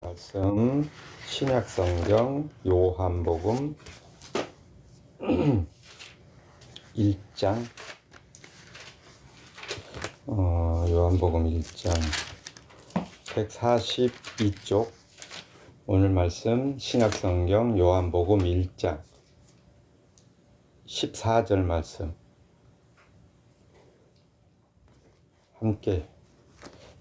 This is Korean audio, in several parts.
말씀 신약성경 요한복음 1장 요한복음 1장 142쪽 오늘 말씀 신약성경 요한복음 1장 14절 말씀 함께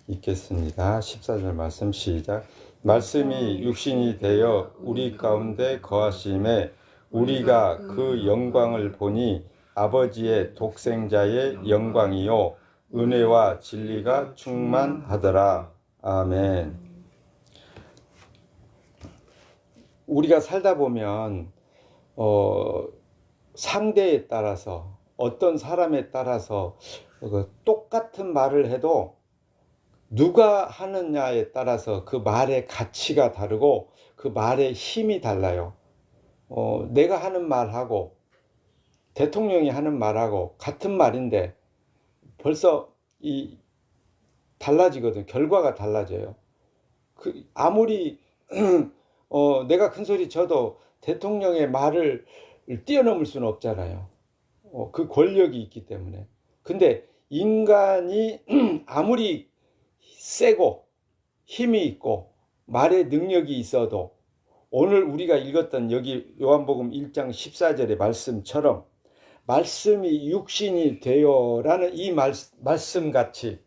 읽겠습니다. 14절 말씀 시작. 말씀이 육신이 되어 우리 가운데 거하심에 우리가 그 영광을 보니 아버지의 독생자의 영광이요 은혜와 진리가 충만하더라. 아멘. 우리가 살다 보면 상대에 따라서 어떤 사람에 따라서 똑같은 말을 해도 누가 하느냐에 따라서 그 말의 가치가 다르고 그 말의 힘이 달라요. 내가 하는 말하고 대통령이 하는 말하고 같은 말인데 벌써 달라지거든. 결과가 달라져요. 아무리 내가 큰 소리 쳐도 대통령의 말을 뛰어넘을 수는 없잖아요. 그 권력이 있기 때문에. 근데 인간이 아무리 세고 힘이 있고 말의 능력이 있어도 오늘 우리가 읽었던 여기 요한복음 1장 14절의 말씀처럼 말씀이 육신이 되어라는 이 말씀같이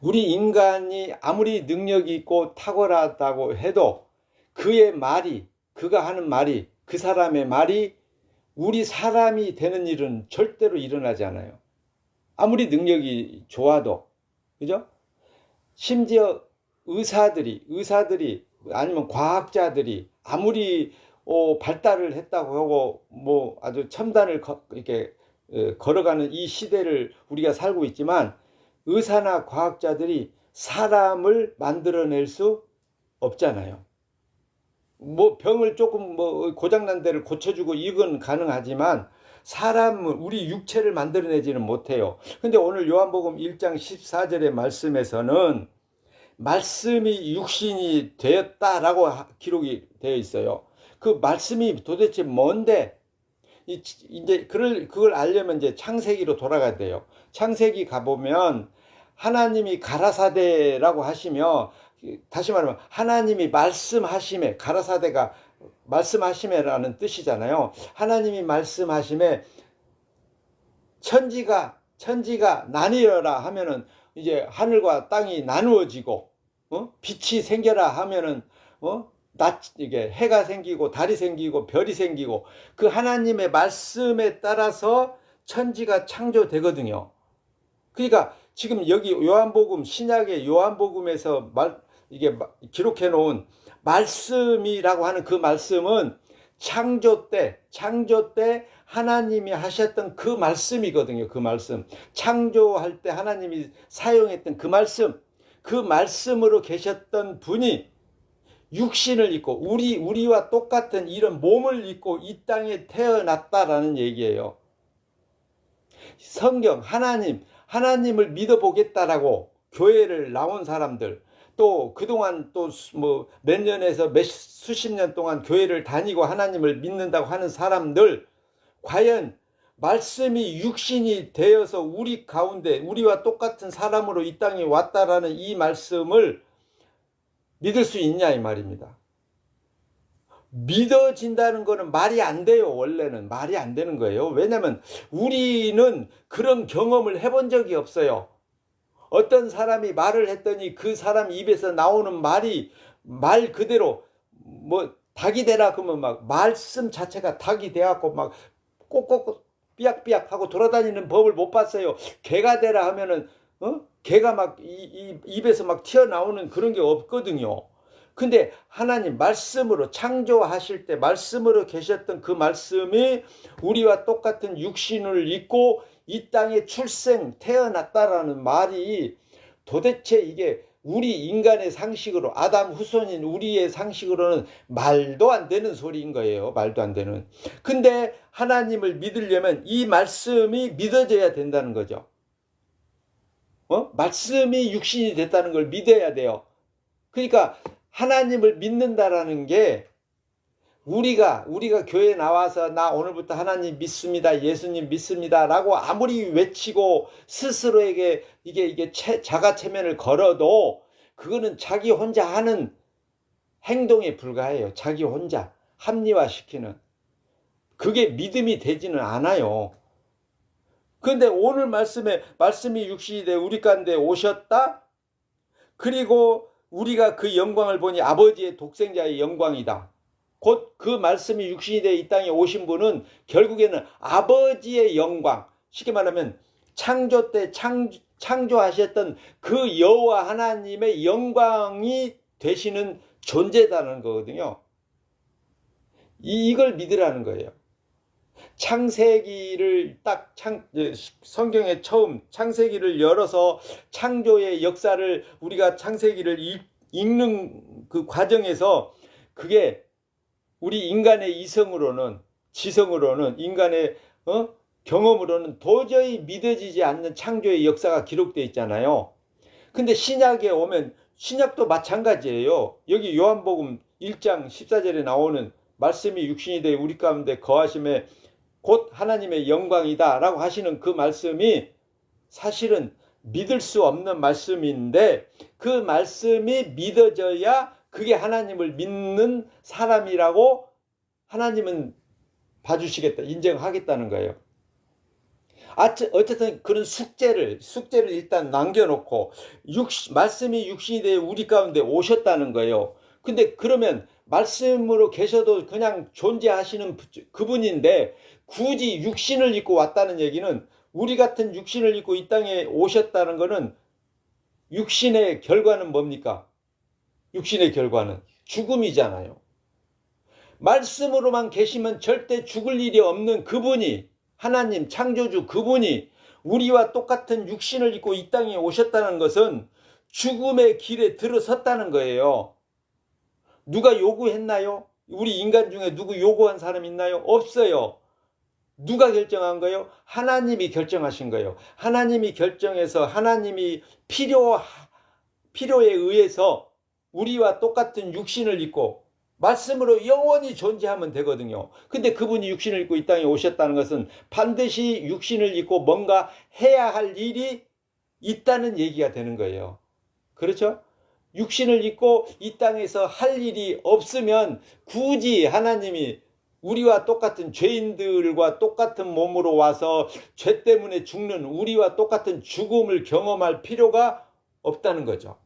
우리 인간이 아무리 능력이 있고 탁월하다고 해도 그의 말이, 그가 하는 말이, 그 사람의 말이 우리 사람이 되는 일은 절대로 일어나지 않아요. 아무리 능력이 좋아도. 그죠? 심지어 의사들이 아니면 과학자들이 아무리 발달을 했다고 하고 뭐 아주 첨단을 이렇게 걸어가는 이 시대를 우리가 살고 있지만 의사나 과학자들이 사람을 만들어낼 수 없잖아요. 뭐 병을 조금 뭐 고장난 데를 고쳐주고 이건 가능하지만 사람은 우리 육체를 만들어내지는 못해요. 근데 오늘 요한복음 1장 14절의 말씀에서는 말씀이 육신이 되었다라고 기록이 되어 있어요. 그 말씀이 도대체 뭔데? 이제 그걸 알려면 이제 창세기로 돌아가야 돼요. 창세기 가보면 하나님이 가라사대라고 하시며, 다시 말하면 하나님이 말씀하심에, 가라사대가 말씀하심에라는 뜻이잖아요. 하나님이 말씀하심에 천지가 나뉘어라 하면은 이제 하늘과 땅이 나누어지고 빛이 생겨라 하면은 이게 해가 생기고 달이 생기고 별이 생기고 그 하나님의 말씀에 따라서 천지가 창조되거든요. 그러니까 지금 여기 요한복음 신약의 요한복음에서 이게 기록해 놓은 말씀이라고 하는 그 말씀은 창조 때 하나님이 하셨던 그 말씀이거든요. 그 말씀. 창조할 때 하나님이 사용했던 그 말씀으로 계셨던 분이 육신을 입고 우리와 똑같은 이런 몸을 입고 이 땅에 태어났다라는 얘기예요. 성경 하나님을 믿어보겠다라고 교회를 나온 사람들, 또 그동안 또 뭐 몇 년에서 수십 년 동안 교회를 다니고 하나님을 믿는다고 하는 사람들, 과연 말씀이 육신이 되어서 우리 가운데 우리와 똑같은 사람으로 이 땅에 왔다라는 이 말씀을 믿을 수 있냐 이 말입니다. 믿어진다는 거는 말이 안 돼요. 원래는 말이 안 되는 거예요. 왜냐하면 우리는 그런 경험을 해본 적이 없어요. 어떤 사람이 말을 했더니 그 사람 입에서 나오는 말이 말 그대로 뭐 닭이 되라 그러면 막 말씀 자체가 닭이 돼갖고 막 꼭꼭 삐약삐약 하고 돌아다니는 법을 못 봤어요. 개가 되라 하면은 개가 막 입에서 막 튀어나오는 그런 게 없거든요. 근데 하나님 말씀으로 창조하실 때 말씀으로 계셨던 그 말씀이 우리와 똑같은 육신을 입고 이 땅에 태어났다라는 말이 도대체 이게 우리 인간의 상식으로 아담 후손인 우리의 상식으로는 말도 안 되는 소리인 거예요. 말도 안 되는. 근데 하나님을 믿으려면 이 말씀이 믿어져야 된다는 거죠. 말씀이 육신이 됐다는 걸 믿어야 돼요. 그러니까 하나님을 믿는다라는 게 우리가 교회에 나와서 나 오늘부터 하나님 믿습니다. 예수님 믿습니다. 라고 아무리 외치고 스스로에게 이게 자가 체면을 걸어도 그거는 자기 혼자 하는 행동에 불과해요. 자기 혼자 합리화시키는. 그게 믿음이 되지는 않아요. 그런데 오늘 말씀이 육신이 돼 우리 가운데 오셨다. 그리고 우리가 그 영광을 보니 아버지의 독생자의 영광이다. 곧 그 말씀이 육신이 돼 이 땅에 오신 분은 결국에는 아버지의 영광, 쉽게 말하면 창조 때 창조하셨던 그 여호와 하나님의 영광이 되시는 존재다는 거거든요. 이걸 믿으라는 거예요. 창세기를 성경에 처음 창세기를 열어서 창조의 역사를 우리가 창세기를 읽는 그 과정에서 그게 우리 인간의 지성으로는 인간의 경험으로는 도저히 믿어지지 않는 창조의 역사가 기록되어 있잖아요. 근데 신약에 오면 신약도 마찬가지예요. 여기 요한복음 1장 14절에 나오는 말씀이 육신이 되어 우리 가운데 거하심에 곧 하나님의 영광이다 라고 하시는 그 말씀이 사실은 믿을 수 없는 말씀인데 그 말씀이 믿어져야 그게 하나님을 믿는 사람이라고 하나님은 봐주시겠다, 인정하겠다는 거예요. 어쨌든 그런 숙제를 일단 남겨놓고 말씀이 육신이 되어 우리 가운데 오셨다는 거예요. 근데 그러면 말씀으로 계셔도 그냥 존재하시는 그분인데 굳이 육신을 입고 왔다는 얘기는 우리 같은 육신을 입고 이 땅에 오셨다는 것은 육신의 결과는 뭡니까? 육신의 결과는 죽음이잖아요. 말씀으로만 계시면 절대 죽을 일이 없는 그분이 하나님 창조주 그분이 우리와 똑같은 육신을 입고 이 땅에 오셨다는 것은 죽음의 길에 들어섰다는 거예요. 누가 요구했나요? 우리 인간 중에 누구 요구한 사람 있나요? 없어요. 누가 결정한 거예요? 하나님이 결정하신 거예요. 하나님이 결정해서 하나님이 필요에 의해서 우리와 똑같은 육신을 입고 말씀으로 영원히 존재하면 되거든요. 근데 그분이 육신을 입고 이 땅에 오셨다는 것은 반드시 육신을 입고 뭔가 해야 할 일이 있다는 얘기가 되는 거예요. 그렇죠? 육신을 입고 이 땅에서 할 일이 없으면 굳이 하나님이 우리와 똑같은 죄인들과 똑같은 몸으로 와서 죄 때문에 죽는 우리와 똑같은 죽음을 경험할 필요가 없다는 거죠.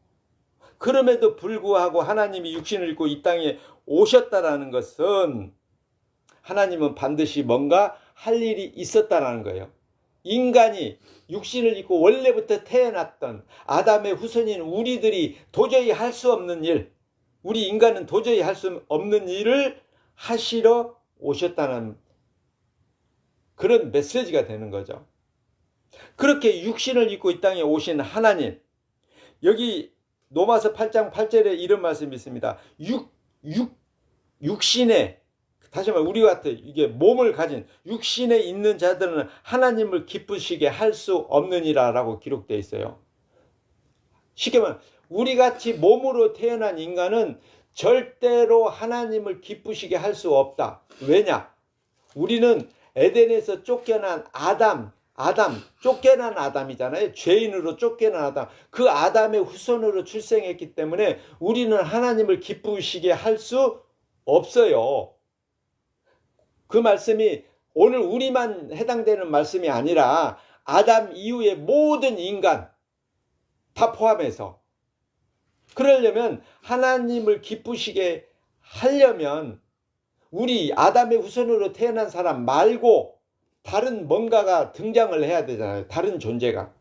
그럼에도 불구하고 하나님이 육신을 입고 이 땅에 오셨다라는 것은 하나님은 반드시 뭔가 할 일이 있었다라는 거예요. 인간이 육신을 입고 원래부터 태어났던 아담의 후손인 우리들이 도저히 할 수 없는 일, 우리 인간은 도저히 할 수 없는 일을 하시러 오셨다는 그런 메시지가 되는 거죠. 그렇게 육신을 입고 이 땅에 오신 하나님, 여기 로마서 8장 8절에 이런 말씀이 있습니다. 육신에, 다시 말해 우리 같은 이게 몸을 가진 육신에 있는 자들은 하나님을 기쁘시게 할 수 없느니라라고 기록되어 있어요. 쉽게 말하면 우리 같이 몸으로 태어난 인간은 절대로 하나님을 기쁘시게 할 수 없다. 왜냐? 우리는 에덴에서 쫓겨난 쫓겨난 아담이잖아요. 죄인으로 쫓겨난 아담. 그 아담의 후손으로 출생했기 때문에 우리는 하나님을 기쁘시게 할 수 없어요. 그 말씀이 오늘 우리만 해당되는 말씀이 아니라 아담 이후의 모든 인간 다 포함해서 그러려면 하나님을 기쁘시게 하려면 우리 아담의 후손으로 태어난 사람 말고 다른 뭔가가 등장을 해야 되잖아요. 다른 존재가.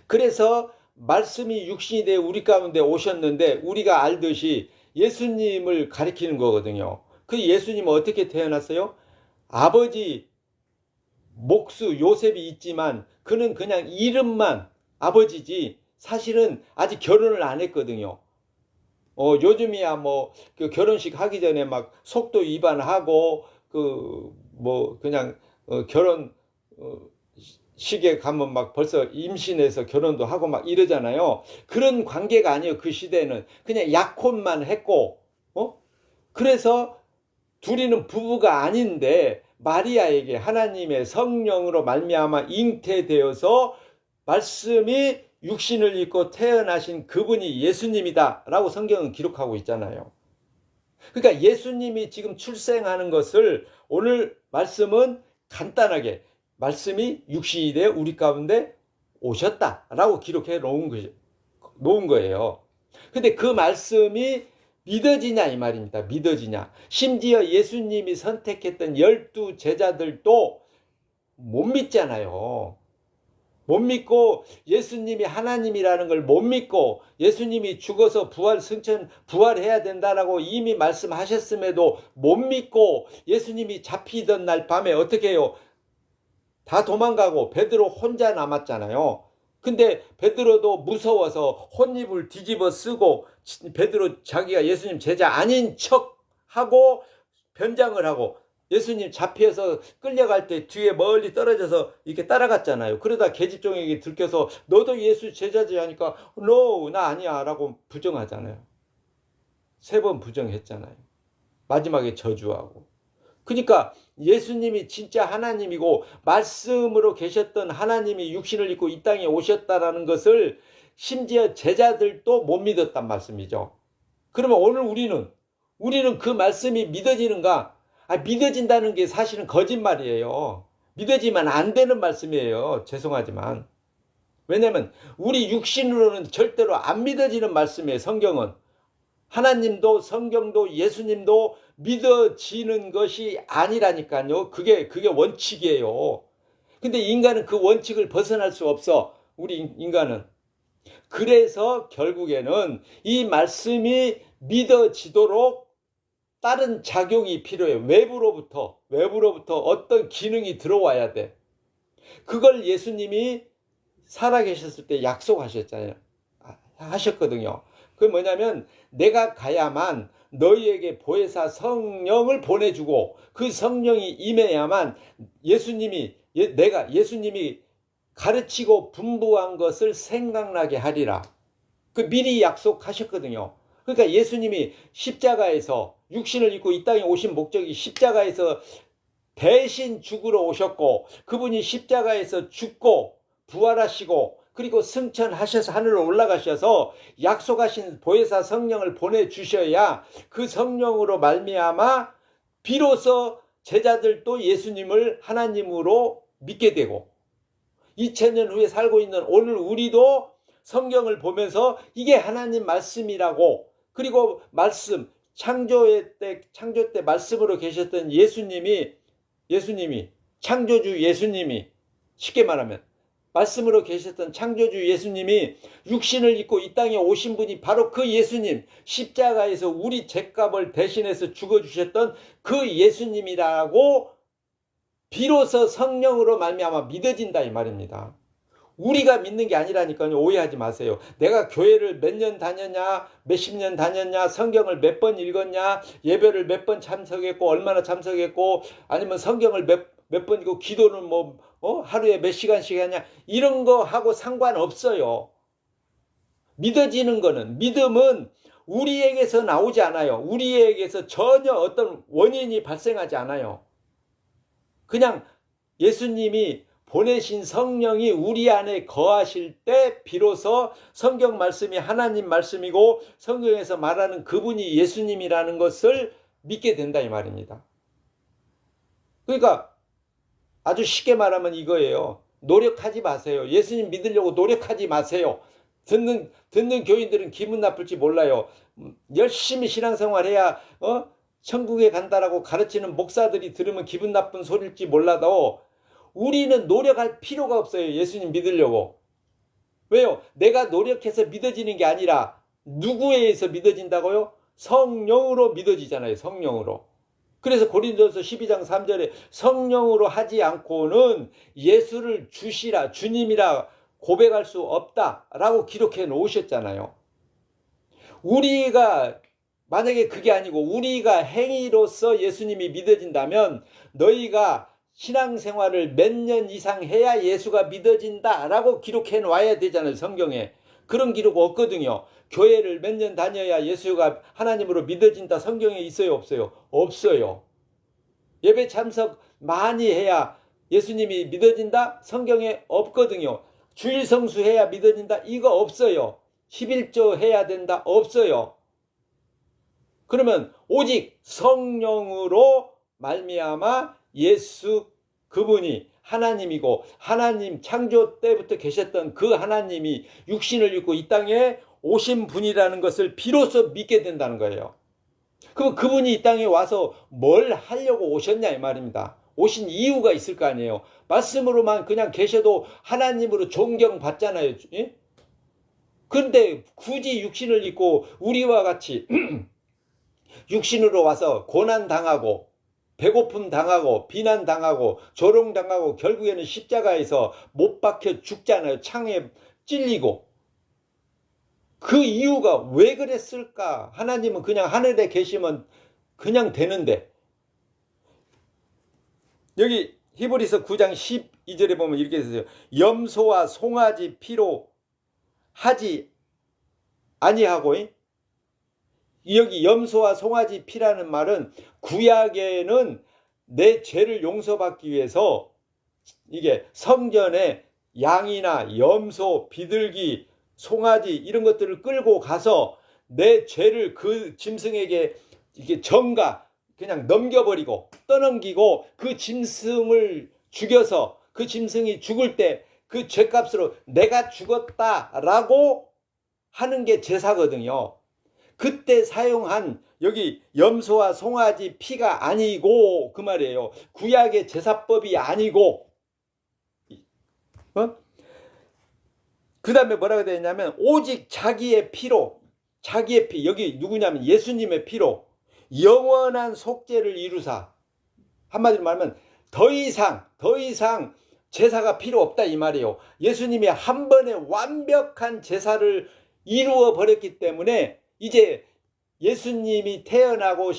그래서 말씀이 육신이 되어 우리 가운데 오셨는데 우리가 알듯이 예수님을 가리키는 거거든요. 그 예수님은 어떻게 태어났어요? 아버지 목수 요셉이 있지만 그는 그냥 이름만 아버지지 사실은 아직 결혼을 안 했거든요. 요즘이야 뭐 그 결혼식 하기 전에 막 속도 위반하고 그냥 결혼 시계 가면 막 벌써 임신해서 결혼도 하고 막 이러잖아요. 그런 관계가 아니에요. 그 시대는 그냥 약혼만 했고, 그래서 둘이는 부부가 아닌데 마리아에게 하나님의 성령으로 말미암아 잉태되어서 말씀이 육신을 입고 태어나신 그분이 예수님이다라고 성경은 기록하고 있잖아요. 그러니까 예수님이 지금 출생하는 것을 오늘 말씀은 간단하게 말씀이 육신이 되어 우리 가운데 오셨다라고 기록해 놓은 거예요. 근데 그 말씀이 믿어지냐 이 말입니다. 믿어지냐. 심지어 예수님이 선택했던 12 제자들도 못 믿잖아요. 못 믿고 예수님이 하나님이라는 걸 못 믿고 예수님이 죽어서 부활해야 된다라고 이미 말씀하셨음에도 못 믿고 예수님이 잡히던 날 밤에 어떻게 해요? 다 도망가고 베드로 혼자 남았잖아요. 근데 베드로도 무서워서 혼입을 뒤집어 쓰고 베드로 자기가 예수님 제자 아닌 척하고 변장을 하고 예수님 잡혀서 끌려갈 때 뒤에 멀리 떨어져서 이렇게 따라갔잖아요. 그러다 계집종에게 들켜서 너도 예수 제자지 하니까 No, 나 아니야 라고 부정하잖아요. 3번 부정했잖아요. 마지막에 저주하고. 그러니까 예수님이 진짜 하나님이고 말씀으로 계셨던 하나님이 육신을 입고 이 땅에 오셨다라는 것을 심지어 제자들도 못 믿었단 말씀이죠. 그러면 오늘 우리는 그 말씀이 믿어지는가? 믿어진다는 게 사실은 거짓말이에요. 믿어지면 안 되는 말씀이에요. 죄송하지만. 왜냐하면 우리 육신으로는 절대로 안 믿어지는 말씀이에요. 성경은. 하나님도 성경도 예수님도 믿어지는 것이 아니라니까요. 그게 원칙이에요. 근데 인간은 그 원칙을 벗어날 수 없어. 우리 인간은. 그래서 결국에는 이 말씀이 믿어지도록 다른 작용이 필요해. 외부로부터 어떤 기능이 들어와야 돼. 그걸 예수님이 살아계셨을 때 약속하셨잖아요. 하셨거든요. 그게 뭐냐면 내가 가야만 너희에게 보혜사 성령을 보내주고 그 성령이 임해야만 예수님이 가르치고 분부한 것을 생각나게 하리라. 그 미리 약속하셨거든요. 그러니까 예수님이 십자가에서 육신을 입고 이 땅에 오신 목적이 십자가에서 대신 죽으러 오셨고 그분이 십자가에서 죽고 부활하시고 그리고 승천하셔서 하늘로 올라가셔서 약속하신 보혜사 성령을 보내주셔야 그 성령으로 말미암아 비로소 제자들도 예수님을 하나님으로 믿게 되고 2000년 후에 살고 있는 오늘 우리도 성경을 보면서 이게 하나님 말씀이라고 그리고 말씀 창조 때 말씀으로 계셨던 예수님이 창조주 예수님이 쉽게 말하면 말씀으로 계셨던 창조주 예수님이 육신을 입고 이 땅에 오신 분이 바로 그 예수님 십자가에서 우리 죄값을 대신해서 죽어주셨던 그 예수님이라고 비로소 성령으로 말미암아 믿어진다 이 말입니다. 우리가 믿는 게 아니라니까요. 오해하지 마세요. 내가 교회를 몇 년 다녔냐 몇십 년 다녔냐 성경을 몇 번 읽었냐 예배를 몇 번 참석했고 얼마나 참석했고 아니면 성경을 몇 번 읽고 기도는 하루에 몇 시간씩 하냐 이런 거 하고 상관없어요. 믿어지는 거는 믿음은 우리에게서 나오지 않아요. 우리에게서 전혀 어떤 원인이 발생하지 않아요. 그냥 예수님이 보내신 성령이 우리 안에 거하실 때 비로소 성경 말씀이 하나님 말씀이고 성경에서 말하는 그분이 예수님이라는 것을 믿게 된다 이 말입니다. 그러니까 아주 쉽게 말하면 이거예요. 노력하지 마세요. 예수님 믿으려고 노력하지 마세요. 듣는 교인들은 기분 나쁠지 몰라요. 열심히 신앙생활해야 천국에 간다라고 가르치는 목사들이 들으면 기분 나쁜 소리일지 몰라도 우리는 노력할 필요가 없어요. 예수님 믿으려고. 왜요? 내가 노력해서 믿어지는 게 아니라 누구에 의해서 믿어진다고요? 성령으로 믿어지잖아요. 성령으로. 그래서 고린도서 12장 3절에 성령으로 하지 않고는 예수를 주시라 주님이라 고백할 수 없다라고 기록해 놓으셨잖아요. 우리가 만약에 그게 아니고 우리가 행위로서 예수님이 믿어진다면 너희가 신앙생활을 몇 년 이상 해야 예수가 믿어진다라고 기록해 놔야 되잖아요. 성경에. 그런 기록 없거든요. 교회를 몇 년 다녀야 예수가 하나님으로 믿어진다 성경에 있어요, 없어요? 없어요. 예배 참석 많이 해야 예수님이 믿어진다 성경에 없거든요. 주일 성수해야 믿어진다 이거 없어요. 11조 해야 된다 없어요. 그러면 오직 성령으로 말미암아 예수 그분이 하나님이고 하나님 창조 때부터 계셨던 그 하나님이 육신을 입고 이 땅에 오신 분이라는 것을 비로소 믿게 된다는 거예요. 그럼 그분이 이 땅에 와서 뭘 하려고 오셨냐 이 말입니다. 오신 이유가 있을 거 아니에요. 말씀으로만 그냥 계셔도 하나님으로 존경받잖아요. 예? 그런데 굳이 육신을 입고 우리와 같이 육신으로 와서 고난당하고 배고픔 당하고 비난 당하고 조롱 당하고 결국에는 십자가에서 못 박혀 죽잖아요. 창에 찔리고. 그 이유가 왜 그랬을까? 하나님은 그냥 하늘에 계시면 그냥 되는데. 여기 히브리서 9장 12절에 보면 이렇게 있어요. 염소와 송아지 피로 하지 아니하고, 여기 염소와 송아지 피라는 말은 구약에는 내 죄를 용서받기 위해서 이게 성전에 양이나 염소, 비둘기, 송아지 이런 것들을 끌고 가서 내 죄를 그 짐승에게 이게 전가 그냥 넘겨버리고 떠넘기고 그 짐승을 죽여서 그 짐승이 죽을 때 그 죄값으로 내가 죽었다라고 하는 게 제사거든요. 그때 사용한 여기 염소와 송아지 피가 아니고 그 말이에요. 구약의 제사법이 아니고 그 다음에 뭐라고 되어 있냐면 오직 자기의 피로 자기의 피 여기 누구냐면 예수님의 피로 영원한 속죄를 이루사 한마디로 말하면 더 이상 제사가 필요 없다 이 말이에요. 예수님이 한 번에 완벽한 제사를 이루어 버렸기 때문에 이제 예수님이 태어나고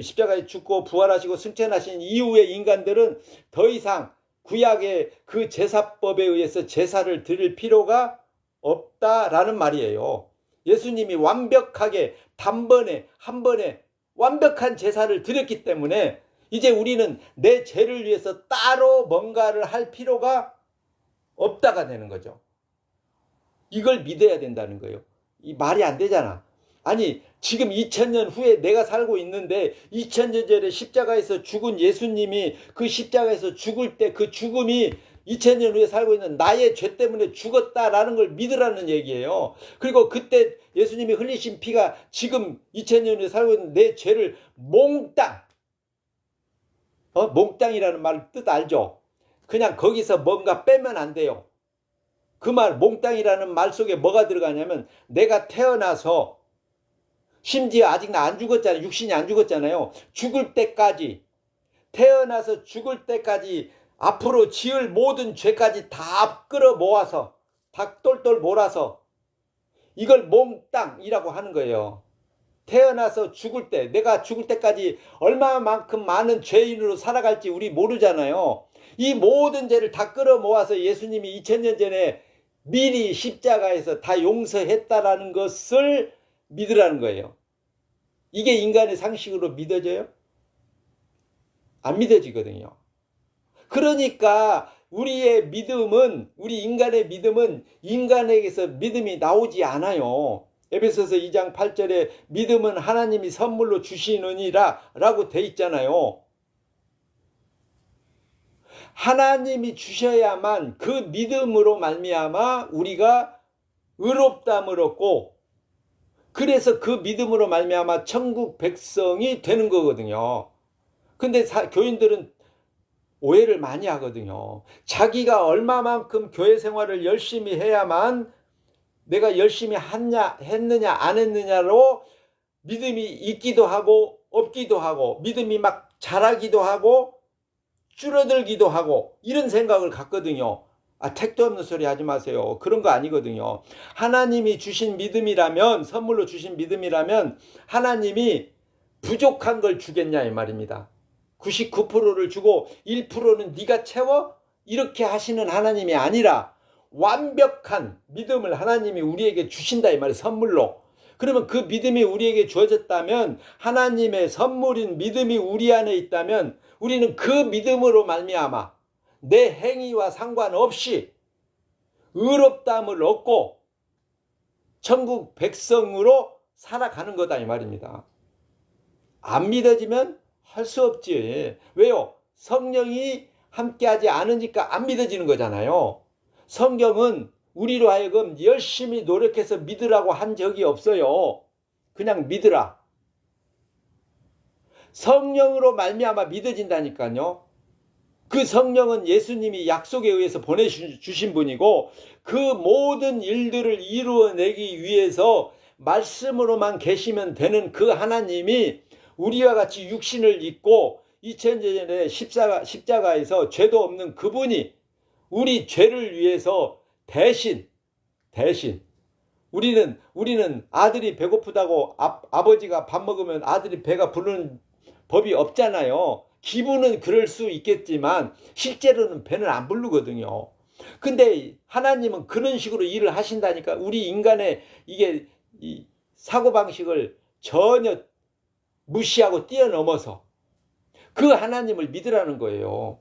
십자가에 죽고 부활하시고 승천하신 이후의 인간들은 더 이상 구약의 그 제사법에 의해서 제사를 드릴 필요가 없다라는 말이에요. 예수님이 완벽하게 단번에 한 번에 완벽한 제사를 드렸기 때문에 이제 우리는 내 죄를 위해서 따로 뭔가를 할 필요가 없다가 되는 거죠. 이걸 믿어야 된다는 거예요. 이 말이 안 되잖아. 아니 지금 2000년 후에 내가 살고 있는데 2000년 전에 십자가에서 죽은 예수님이 그 십자가에서 죽을 때 그 죽음이 2000년 후에 살고 있는 나의 죄 때문에 죽었다라는 걸 믿으라는 얘기예요. 그리고 그때 예수님이 흘리신 피가 지금 2000년 후에 살고 있는 내 죄를 몽땅 몽땅이라는 말 뜻 알죠? 그냥 거기서 뭔가 빼면 안 돼요. 그 말 몽땅이라는 말 속에 뭐가 들어가냐면 내가 태어나서 심지어 아직 나 안 죽었잖아요. 육신이 안 죽었잖아요. 죽을 때까지 태어나서 죽을 때까지 앞으로 지을 모든 죄까지 다 끌어 모아서 다 똘똘 몰아서 이걸 몽땅이라고 하는 거예요. 태어나서 죽을 때 내가 죽을 때까지 얼마만큼 많은 죄인으로 살아갈지 우리 모르잖아요. 이 모든 죄를 다 끌어 모아서 예수님이 2000년 전에 미리 십자가에서 다 용서했다라는 것을 믿으라는 거예요. 이게 인간의 상식으로 믿어져요? 안 믿어지거든요. 그러니까 우리의 믿음은 우리 인간의 믿음은 인간에게서 믿음이 나오지 않아요. 에베소서 2장 8절에 믿음은 하나님이 선물로 주시느니라 라고 돼 있잖아요. 하나님이 주셔야만 그 믿음으로 말미암아 우리가 의롭다함을 얻고 그래서 그 믿음으로 말미암아 천국 백성이 되는 거거든요. 근데 교인들은 오해를 많이 하거든요. 자기가 얼마만큼 교회 생활을 열심히 해야만 내가 열심히 했느냐 안 했느냐로 믿음이 있기도 하고 없기도 하고 믿음이 막 자라기도 하고 줄어들기도 하고 이런 생각을 갖거든요. 택도 없는 소리 하지 마세요. 그런 거 아니거든요. 하나님이 주신 믿음이라면 선물로 주신 믿음이라면 하나님이 부족한 걸 주겠냐 이 말입니다. 99%를 주고 1%는 네가 채워? 이렇게 하시는 하나님이 아니라 완벽한 믿음을 하나님이 우리에게 주신다 이 말이에요. 선물로. 그러면 그 믿음이 우리에게 주어졌다면, 하나님의 선물인 믿음이 우리 안에 있다면 우리는 그 믿음으로 말미암아 내 행위와 상관없이 의롭다함을 얻고 천국 백성으로 살아가는 거다 이 말입니다. 안 믿어지면 할 수 없지. 왜요? 성령이 함께하지 않으니까 안 믿어지는 거잖아요. 성경은 우리로 하여금 열심히 노력해서 믿으라고 한 적이 없어요. 그냥 믿으라. 성령으로 말미암아 믿어진다니까요. 그 성령은 예수님이 약속에 의해서 보내주신 분이고, 그 모든 일들을 이루어내기 위해서 말씀으로만 계시면 되는 그 하나님이 우리와 같이 육신을 입고 2000년 전에 십자가에서 죄도 없는 그분이 우리 죄를 위해서 대신 우리는 아들이 배고프다고 아버지가 밥 먹으면 아들이 배가 부르는 법이 없잖아요. 기분은 그럴 수 있겠지만 실제로는 배는 안 부르거든요. 근데 하나님은 그런 식으로 일을 하신다니까. 우리 인간의 이게 이 사고방식을 전혀 무시하고 뛰어넘어서 그 하나님을 믿으라는 거예요.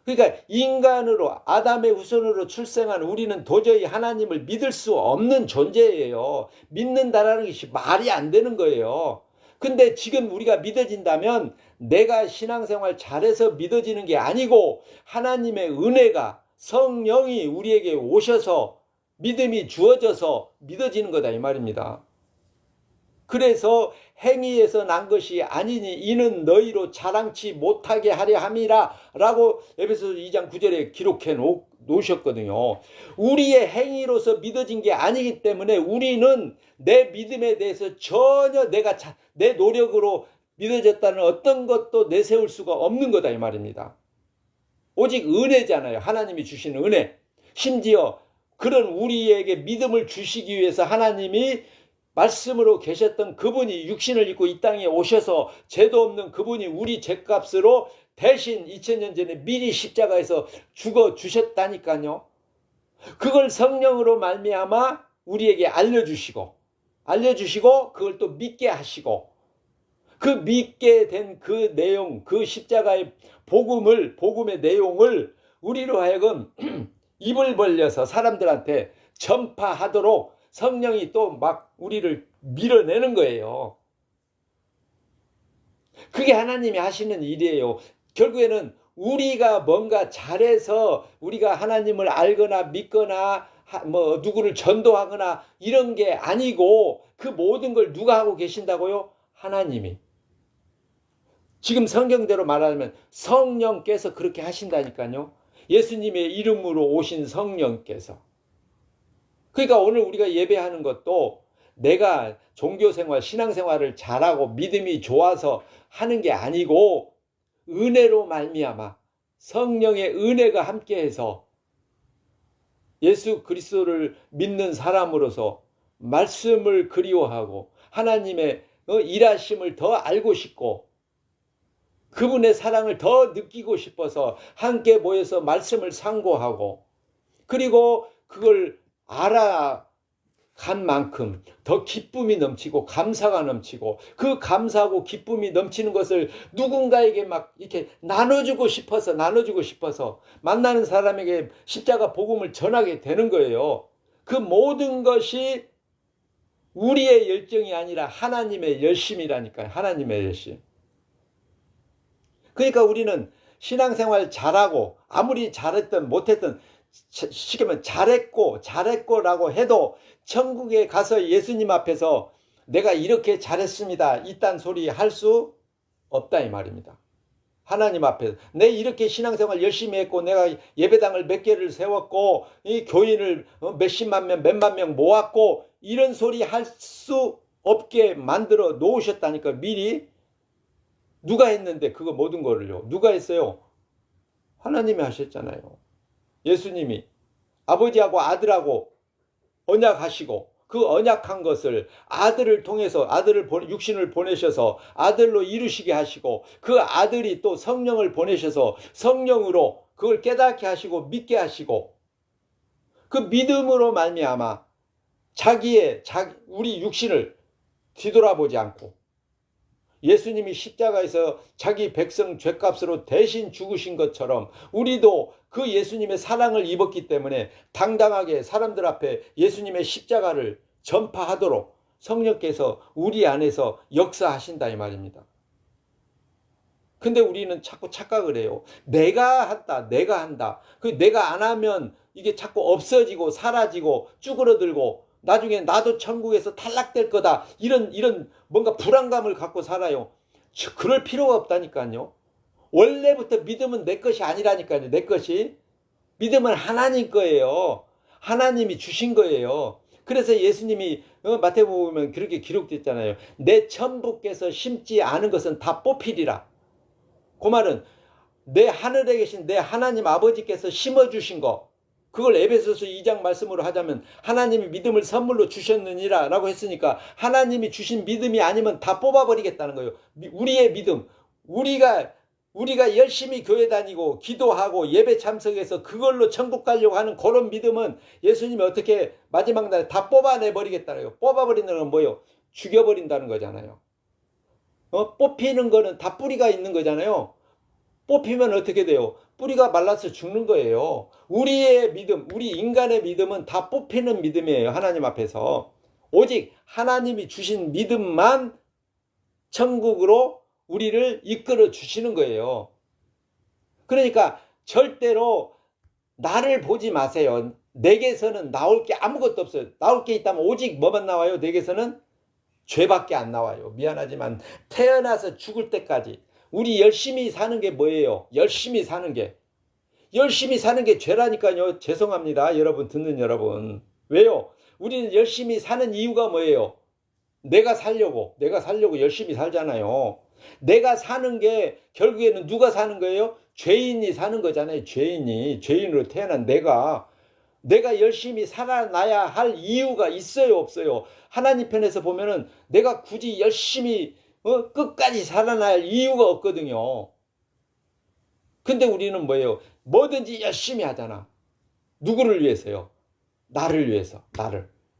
그러니까 인간으로, 아담의 후손으로 출생한 우리는 도저히 하나님을 믿을 수 없는 존재예요. 믿는다라는 것이 말이 안 되는 거예요. 근데 지금 우리가 믿어진다면 내가 신앙생활 잘해서 믿어지는 게 아니고 하나님의 은혜가, 성령이 우리에게 오셔서 믿음이 주어져서 믿어지는 거다 이 말입니다. 그래서 행위에서 난 것이 아니니 이는 너희로 자랑치 못하게 하려 함이라 라고 에베소서 2장 9절에 기록해 놓으셨거든요. 우리의 행위로서 믿어진 게 아니기 때문에 우리는 내 믿음에 대해서 전혀 내 노력으로 믿어졌다는 어떤 것도 내세울 수가 없는 거다 이 말입니다. 오직 은혜잖아요. 하나님이 주시는 은혜. 심지어 그런 우리에게 믿음을 주시기 위해서 하나님이 말씀으로 계셨던 그분이 육신을 입고 이 땅에 오셔서 죄도 없는 그분이 우리 죄값으로 대신 2000년 전에 미리 십자가에서 죽어 주셨다니까요. 그걸 성령으로 말미암아 우리에게 알려주시고 그걸 또 믿게 하시고, 그 믿게 된 그 내용, 그 십자가의 복음의 내용을 우리로 하여금 입을 벌려서 사람들한테 전파하도록 성령이 또 막 우리를 밀어내는 거예요. 그게 하나님이 하시는 일이에요. 결국에는 우리가 뭔가 잘해서 우리가 하나님을 알거나 믿거나 뭐 누구를 전도하거나 이런 게 아니고, 그 모든 걸 누가 하고 계신다고요? 하나님이. 지금 성경대로 말하면 성령께서 그렇게 하신다니까요. 예수님의 이름으로 오신 성령께서. 그러니까 오늘 우리가 예배하는 것도 내가 종교생활, 신앙생활을 잘하고 믿음이 좋아서 하는 게 아니고 은혜로 말미암아 성령의 은혜가 함께해서 예수 그리스도를 믿는 사람으로서 말씀을 그리워하고 하나님의 일하심을 더 알고 싶고 그분의 사랑을 더 느끼고 싶어서 함께 모여서 말씀을 상고하고, 그리고 그걸 알아간 만큼 더 기쁨이 넘치고 감사가 넘치고, 그 감사하고 기쁨이 넘치는 것을 누군가에게 막 이렇게 나눠주고 싶어서 만나는 사람에게 십자가 복음을 전하게 되는 거예요. 그 모든 것이 우리의 열정이 아니라 하나님의 열심이라니까요. 하나님의 열심. 그러니까 우리는 신앙생활 잘하고 아무리 잘했든 못했든, 시키면 잘했고라고 해도 천국에 가서 예수님 앞에서 내가 이렇게 잘했습니다 이딴 소리 할 수 없다 이 말입니다. 하나님 앞에서 내 이렇게 신앙생활 열심히 했고 내가 예배당을 몇 개를 세웠고 이 교인을 몇십만 명 몇만 명 모았고 이런 소리 할 수 없게 만들어 놓으셨다니까. 미리 누가 했는데 그거 모든 거를요. 누가 했어요? 하나님이 하셨잖아요. 예수님이 아버지하고 아들하고 언약하시고 그 언약한 것을 아들을 통해서 육신을 보내셔서 아들로 이루시게 하시고 그 아들이 또 성령을 보내셔서 성령으로 그걸 깨닫게 하시고 믿게 하시고 그 믿음으로 말미암아 우리 육신을 뒤돌아보지 않고 예수님이 십자가에서 자기 백성 죄값으로 대신 죽으신 것처럼 우리도 그 예수님의 사랑을 입었기 때문에 당당하게 사람들 앞에 예수님의 십자가를 전파하도록 성령께서 우리 안에서 역사하신다 이 말입니다. 근데 우리는 자꾸 착각을 해요. 내가 한다. 그 내가 안 하면 이게 자꾸 없어지고 사라지고 쭈그러들고 나중에 나도 천국에서 탈락될 거다. 이런 뭔가 불안감을 갖고 살아요. 그럴 필요가 없다니까요. 원래부터 믿음은 내 것이 아니라니까요. 내 것이. 믿음은 하나님 거예요. 하나님이 주신 거예요. 그래서 예수님이 마태복음 보면 그렇게 기록됐잖아요. 내 천부께서 심지 않은 것은 다 뽑히리라. 그 말은 내 하늘에 계신 내 하나님 아버지께서 심어주신 거, 그걸 에베소서 2장 말씀으로 하자면 하나님이 믿음을 선물로 주셨느니라 라고 했으니까 하나님이 주신 믿음이 아니면 다 뽑아버리겠다는 거예요. 우리의 믿음, 우리가 열심히 교회 다니고 기도하고 예배 참석해서 그걸로 천국 가려고 하는 그런 믿음은 예수님이 어떻게 마지막 날에 다 뽑아내버리겠다는 거예요. 뽑아버리는 건 뭐예요? 죽여버린다는 거잖아요. 뽑히는 거는 다 뿌리가 있는 거잖아요. 뽑히면 어떻게 돼요? 뿌리가 말라서 죽는 거예요. 우리의 믿음, 우리 인간의 믿음은 다 뽑히는 믿음이에요. 하나님 앞에서. 오직 하나님이 주신 믿음만 천국으로 우리를 이끌어 주시는 거예요. 그러니까 절대로 나를 보지 마세요. 내게서는 나올 게 아무것도 없어요. 나올 게 있다면 오직 뭐만 나와요? 내게서는 죄밖에 안 나와요. 미안하지만 태어나서 죽을 때까지 우리 열심히 사는 게 뭐예요? 열심히 사는 게 죄라니까요. 죄송합니다. 여러분, 듣는 여러분. 왜요? 우리는 열심히 사는 이유가 뭐예요? 내가 살려고 열심히 살잖아요. 내가 사는 게 결국에는 누가 사는 거예요? 죄인이 사는 거잖아요. 죄인으로 태어난 내가 열심히 살아나야 할 이유가 있어요, 없어요? 하나님 편에서 보면은 내가 굳이 열심히 끝까지 살아나야 할 이유가 없거든요. 근데 우리는 뭐예요? 뭐든지 열심히 하잖아. 누구를 위해서요? 나를 위해서.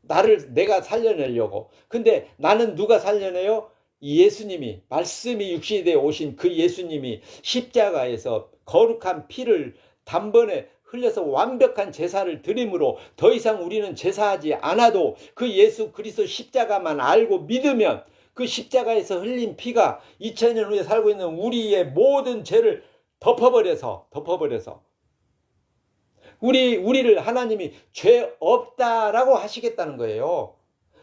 나를 내가 살려내려고. 근데 나는 누가 살려내요? 예수님이, 말씀이 육신이 되어 오신 그 예수님이 십자가에서 거룩한 피를 단번에 흘려서 완벽한 제사를 드림으로 더 이상 우리는 제사하지 않아도 그 예수 그리스도 십자가만 알고 믿으면 그 십자가에서 흘린 피가 2000년 후에 살고 있는 우리의 모든 죄를 덮어버려서 우리를 하나님이 죄 없다라고 하시겠다는 거예요.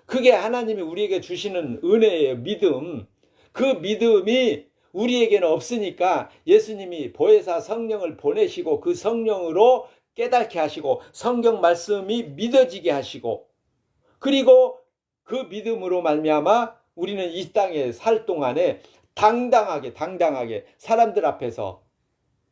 그게 하나님이 우리에게 주시는 은혜예요. 믿음. 그 믿음이 우리에게는 없으니까 예수님이 보혜사 성령을 보내시고 그 성령으로 깨닫게 하시고 성경 말씀이 믿어지게 하시고 그리고 그 믿음으로 말미암아 우리는 이 땅에 살 동안에 당당하게 사람들 앞에서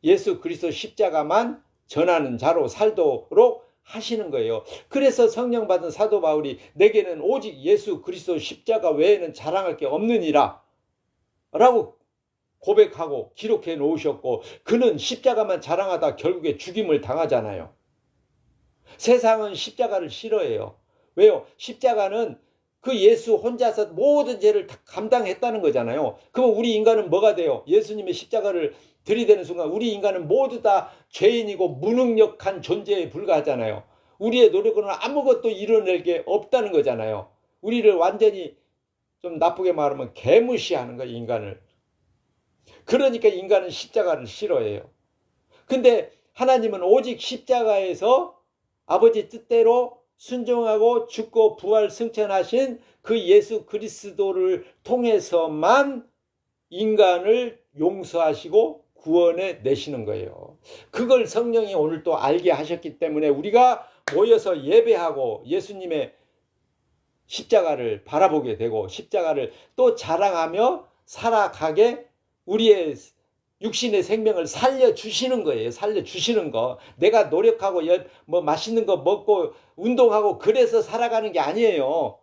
예수 그리스도 십자가만 전하는 자로 살도록 하시는 거예요. 그래서 성령 받은 사도 바울이 내게는 오직 예수 그리스도 십자가 외에는 자랑할 게 없느니라 라고 고백하고 기록해 놓으셨고 그는 십자가만 자랑하다 결국에 죽임을 당하잖아요. 세상은 십자가를 싫어해요. 왜요? 십자가는 그 예수 혼자서 모든 죄를 다 감당했다는 거잖아요. 그럼 우리 인간은 뭐가 돼요? 예수님의 십자가를 들이대는 순간 우리 인간은 모두 다 죄인이고 무능력한 존재에 불과하잖아요. 우리의 노력으로는 아무것도 이뤄낼 게 없다는 거잖아요. 우리를 완전히 좀 나쁘게 말하면 개무시하는 거예요, 인간을. 그러니까 인간은 십자가를 싫어해요. 근데 하나님은 오직 십자가에서 아버지 뜻대로 순종하고 죽고 부활 승천하신 그 예수 그리스도를 통해서만 인간을 용서하시고 구원해 내시는 거예요. 그걸 성령이 오늘 또 알게 하셨기 때문에 우리가 모여서 예배하고 예수님의 십자가를 바라보게 되고 십자가를 또 자랑하며 살아가게 우리의 육신의 생명을 살려주시는 거예요. 살려주시는 거. 내가 노력하고 뭐 맛있는 거 먹고 운동하고 그래서 살아가는 게 아니에요.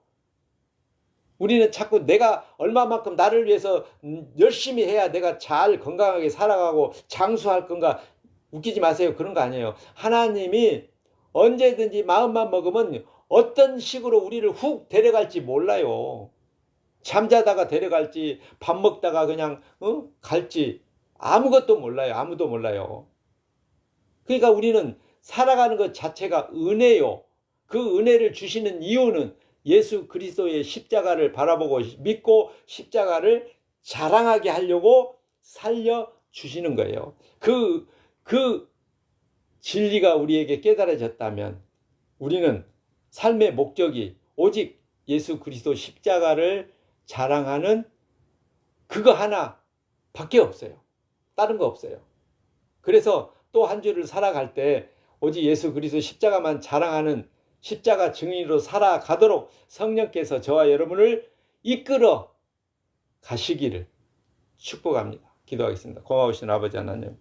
우리는 자꾸 내가 얼마만큼 나를 위해서 열심히 해야 내가 잘 건강하게 살아가고 장수할 건가. 웃기지 마세요. 그런 거 아니에요. 하나님이 언제든지 마음만 먹으면 어떤 식으로 우리를 훅 데려갈지 몰라요. 잠자다가 데려갈지 밥 먹다가 그냥 갈지 아무것도 몰라요. 아무도 몰라요. 그러니까 우리는 살아가는 것 자체가 은혜요. 그 은혜를 주시는 이유는 예수 그리스도의 십자가를 바라보고 믿고 십자가를 자랑하게 하려고 살려주시는 거예요. 그 진리가 우리에게 깨달아졌다면 우리는 삶의 목적이 오직 예수 그리스도 십자가를 자랑하는 그거 하나밖에 없어요. 다른 거 없어요. 그래서 또 한 주를 살아갈 때 오직 예수 그리스도 십자가만 자랑하는 십자가 증인으로 살아가도록 성령께서 저와 여러분을 이끌어 가시기를 축복합니다. 기도하겠습니다. 고마우신 아버지 하나님,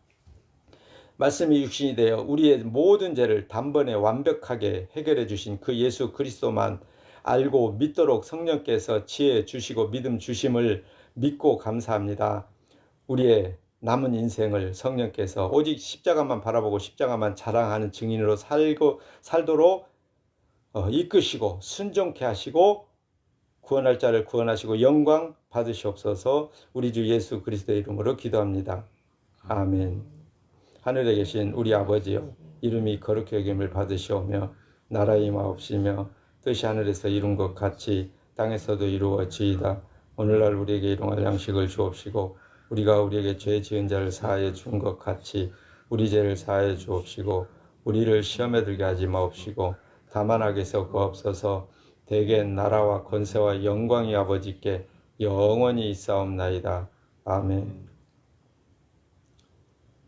말씀이 육신이 되어 우리의 모든 죄를 단번에 완벽하게 해결해 주신 그 예수 그리스도만 알고 믿도록 성령께서 지혜 주시고 믿음 주심을 믿고 감사합니다. 우리의 남은 인생을 성령께서 오직 십자가만 바라보고 십자가만 자랑하는 증인으로 살도록 이끄시고 순종케 하시고 구원할 자를 구원하시고 영광 받으시옵소서. 우리 주 예수 그리스도의 이름으로 기도합니다. 아멘. 하늘에 계신 우리 아버지여, 이름이 거룩히 여김을 받으시오며 나라의 임하옵시며 뜻이 하늘에서 이룬 것 같이 땅에서도 이루어지이다. 오늘날 우리에게 일용할 양식을 주옵시고 우리가 우리에게 죄 지은 자를 사하여 준 것 같이 우리 죄를 사하여 주옵시고 우리를 시험에 들게 하지 마옵시고 다만 악에서 구하옵소서. 대개 나라와 권세와 영광이 아버지께 영원히 있사옵나이다. 아멘.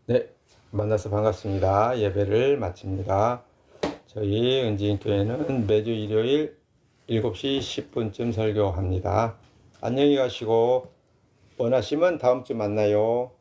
네, 만나서 반갑습니다. 예배를 마칩니다. 저희 은지인교회는 매주 일요일 7시 10분쯤 설교합니다. 안녕히 가시고 원하시면 다음 주 만나요.